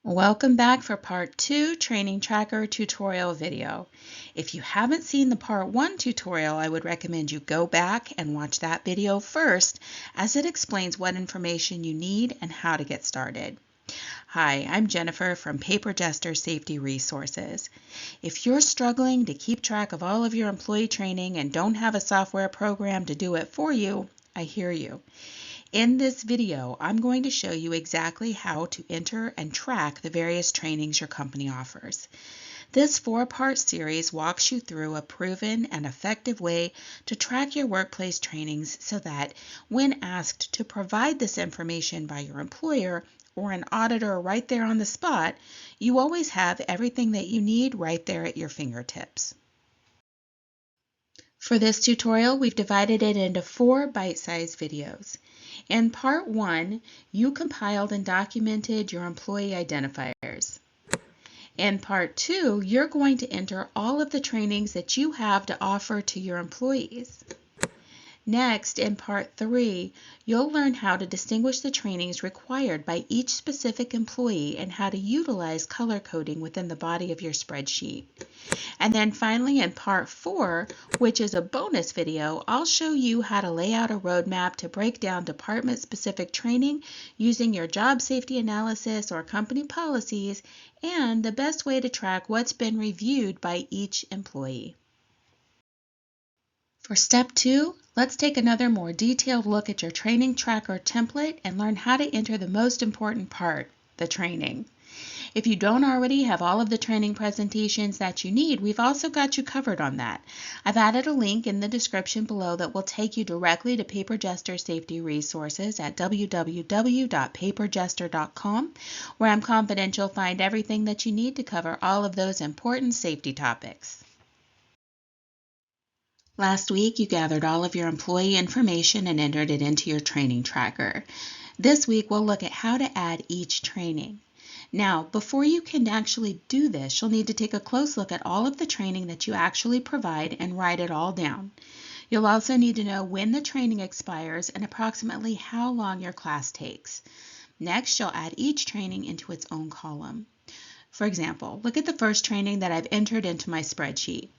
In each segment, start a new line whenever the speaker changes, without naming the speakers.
Welcome back for part 2 training tracker tutorial video. If you haven't seen the part 1 tutorial, I would recommend you go back and watch that video first, as it explains what information you need and how to get started. Hi, I'm Jennifer from Jester Safety Resources. If you're struggling to keep track of all of your employee training and don't have a software program to do it for you, I hear you. In this video, I'm going to show you exactly how to enter and track the various trainings your company offers. This 4-part series walks you through a proven and effective way to track your workplace trainings so that when asked to provide this information by your employer or an auditor right there on the spot, you always have everything that you need right there at your fingertips. For this tutorial, we've divided it into 4 bite-sized videos. In part 1, you compiled and documented your employee identifiers. In part 2, you're going to enter all of the trainings that you have to offer to your employees. Next, in part 3, you'll learn how to distinguish the trainings required by each specific employee and how to utilize color coding within the body of your spreadsheet. And then finally, in part 4, which is a bonus video, I'll show you how to lay out a roadmap to break down department-specific training using your job safety analysis or company policies and the best way to track what's been reviewed by each employee. For step 2, let's take another more detailed look at your training tracker template and learn how to enter the most important part, the training. If you don't already have all of the training presentations that you need, we've also got you covered on that. I've added a link in the description below that will take you directly to Jester Safety Resources at www.paperjester.com, where I'm confident you'll find everything that you need to cover all of those important safety topics. Last week, you gathered all of your employee information and entered it into your training tracker. This week, we'll look at how to add each training. Now, before you can actually do this, you'll need to take a close look at all of the training that you actually provide and write it all down. You'll also need to know when the training expires and approximately how long your class takes. Next, you'll add each training into its own column. For example, look at the first training that I've entered into my spreadsheet.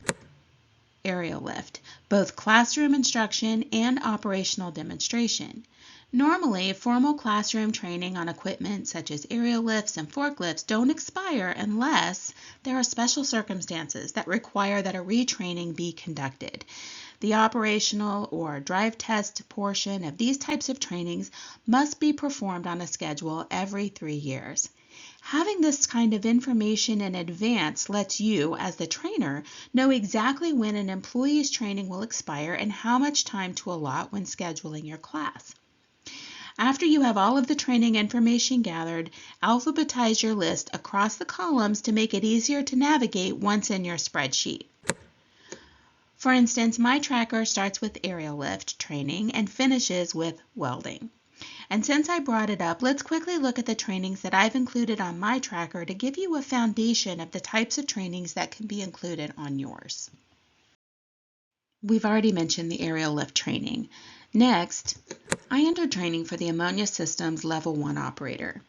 Aerial lift, both classroom instruction and operational demonstration. Normally, formal classroom training on equipment such as aerial lifts and forklifts don't expire unless there are special circumstances that require that a retraining be conducted. The operational or drive test portion of these types of trainings must be performed on a schedule every 3 years. Having this kind of information in advance lets you, as the trainer, know exactly when an employee's training will expire and how much time to allot when scheduling your class. After you have all of the training information gathered, alphabetize your list across the columns to make it easier to navigate once in your spreadsheet. For instance, my tracker starts with aerial lift training and finishes with welding. And since I brought it up, let's quickly look at the trainings that I've included on my tracker to give you a foundation of the types of trainings that can be included on yours. We've already mentioned the aerial lift training. Next, I entered training for the ammonia systems level 1 operator.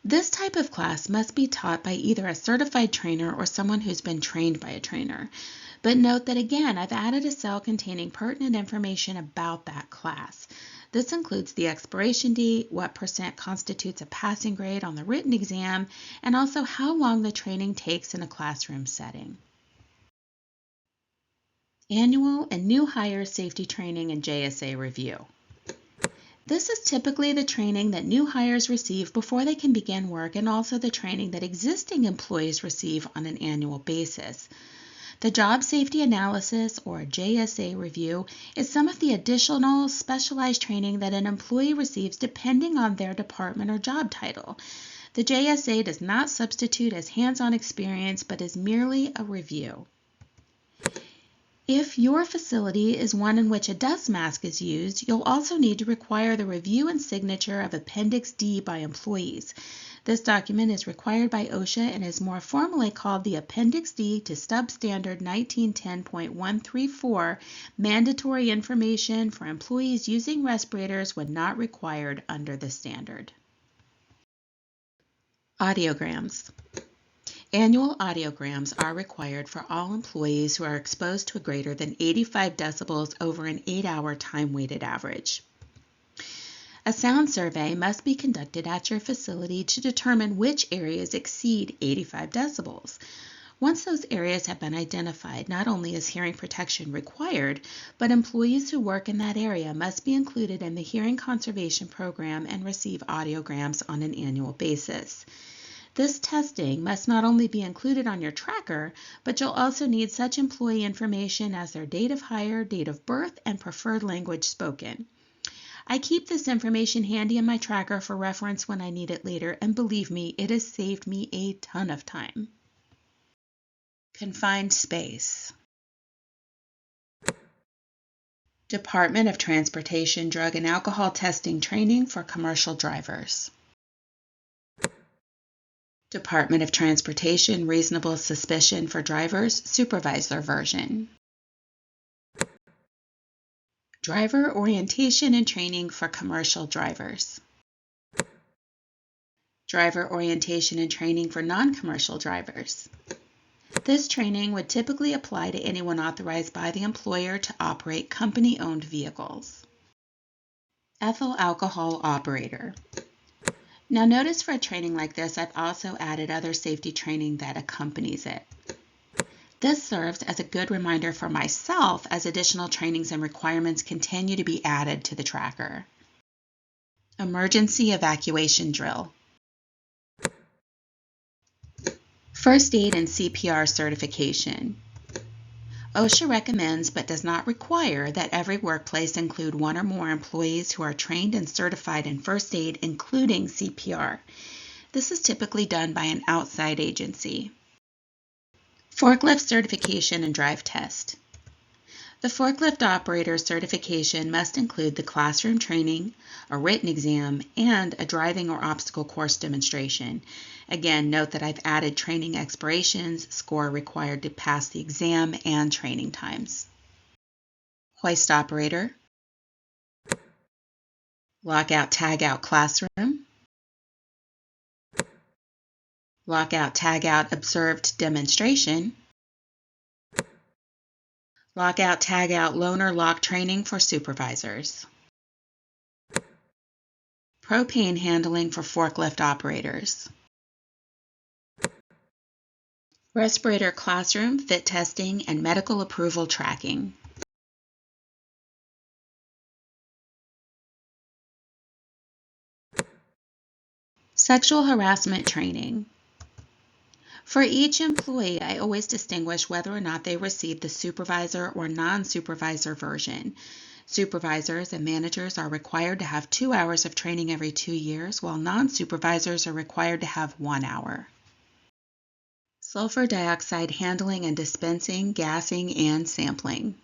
This type of class must be taught by either a certified trainer or someone who's been trained by a trainer. But note that again, I've added a cell containing pertinent information about that class. This includes the expiration date, what % constitutes a passing grade on the written exam, and also how long the training takes in a classroom setting. Annual and new hire safety training and JSA review. This is typically the training that new hires receive before they can begin work and also the training that existing employees receive on an annual basis. The Job Safety Analysis, or JSA review, is some of the additional specialized training that an employee receives depending on their department or job title. The JSA does not substitute as hands-on experience, but is merely a review. If your facility is one in which a dust mask is used, you'll also need to require the review and signature of Appendix D by employees. This document is required by OSHA and is more formally called the Appendix D to Substandard 1910.134, mandatory information for employees using respirators when not required under the standard. Audiograms. Annual audiograms are required for all employees who are exposed to a greater than 85 decibels over an 8-hour time-weighted average. A sound survey must be conducted at your facility to determine which areas exceed 85 decibels. Once those areas have been identified, not only is hearing protection required, but employees who work in that area must be included in the hearing conservation program and receive audiograms on an annual basis. This testing must not only be included on your tracker, but you'll also need such employee information as their date of hire, date of birth, and preferred language spoken. I keep this information handy in my tracker for reference when I need it later, and believe me, it has saved me a ton of time. Confined space. Department of Transportation Drug and Alcohol Testing Training for Commercial Drivers. Department of Transportation Reasonable Suspicion for Drivers Supervisor version. Driver Orientation and Training for Commercial Drivers. Driver Orientation and Training for Non-Commercial Drivers. This training would typically apply to anyone authorized by the employer to operate company-owned vehicles. Ethyl Alcohol Operator. Now notice for a training like this, I've also added other safety training that accompanies it. This serves as a good reminder for myself as additional trainings and requirements continue to be added to the tracker. Emergency Evacuation Drill. First Aid and CPR Certification. OSHA recommends but does not require that every workplace include one or more employees who are trained and certified in first aid, including CPR. This is typically done by an outside agency. Forklift Certification and Drive Test. The forklift operator certification must include the classroom training, a written exam, and a driving or obstacle course demonstration. Again, note that I've added training expirations, score required to pass the exam, and training times. Hoist operator. Lockout tagout classroom. Lockout tagout observed demonstration. Lockout tagout loaner lock training for supervisors. Propane handling for forklift operators. Respirator classroom fit testing and medical approval tracking. Sexual harassment training. For each employee, I always distinguish whether or not they receive the supervisor or non-supervisor version. Supervisors and managers are required to have 2 hours of training every 2 years, while non-supervisors are required to have 1 hour. Sulfur dioxide handling and dispensing, gassing, and sampling.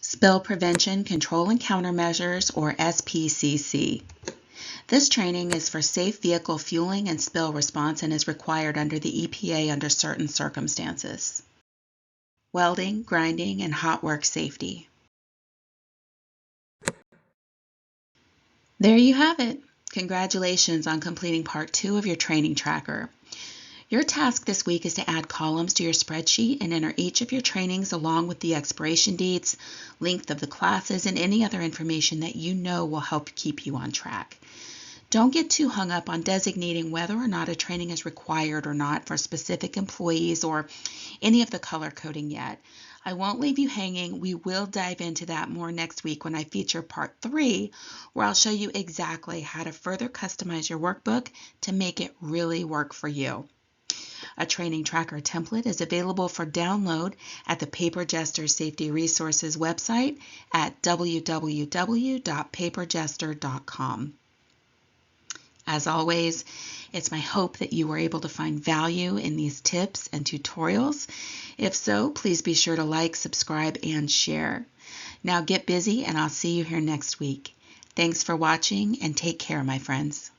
Spill Prevention, Control and Countermeasures, or SPCC. This training is for safe vehicle fueling and spill response and is required under the EPA under certain circumstances. Welding, grinding, and hot work safety. There you have it. Congratulations on completing part 2 of your training tracker. Your task this week is to add columns to your spreadsheet and enter each of your trainings along with the expiration dates, length of the classes, and any other information that you know will help keep you on track. Don't get too hung up on designating whether or not a training is required or not for specific employees or any of the color coding yet. I won't leave you hanging. We will dive into that more next week when I feature part 3, where I'll show you exactly how to further customize your workbook to make it really work for you. A training tracker template is available for download at the Paper Jester Safety Resources website at www.paperjester.com. As always, it's my hope that you were able to find value in these tips and tutorials. If so, please be sure to like, subscribe, and share. Now get busy, and I'll see you here next week. Thanks for watching, and take care, my friends.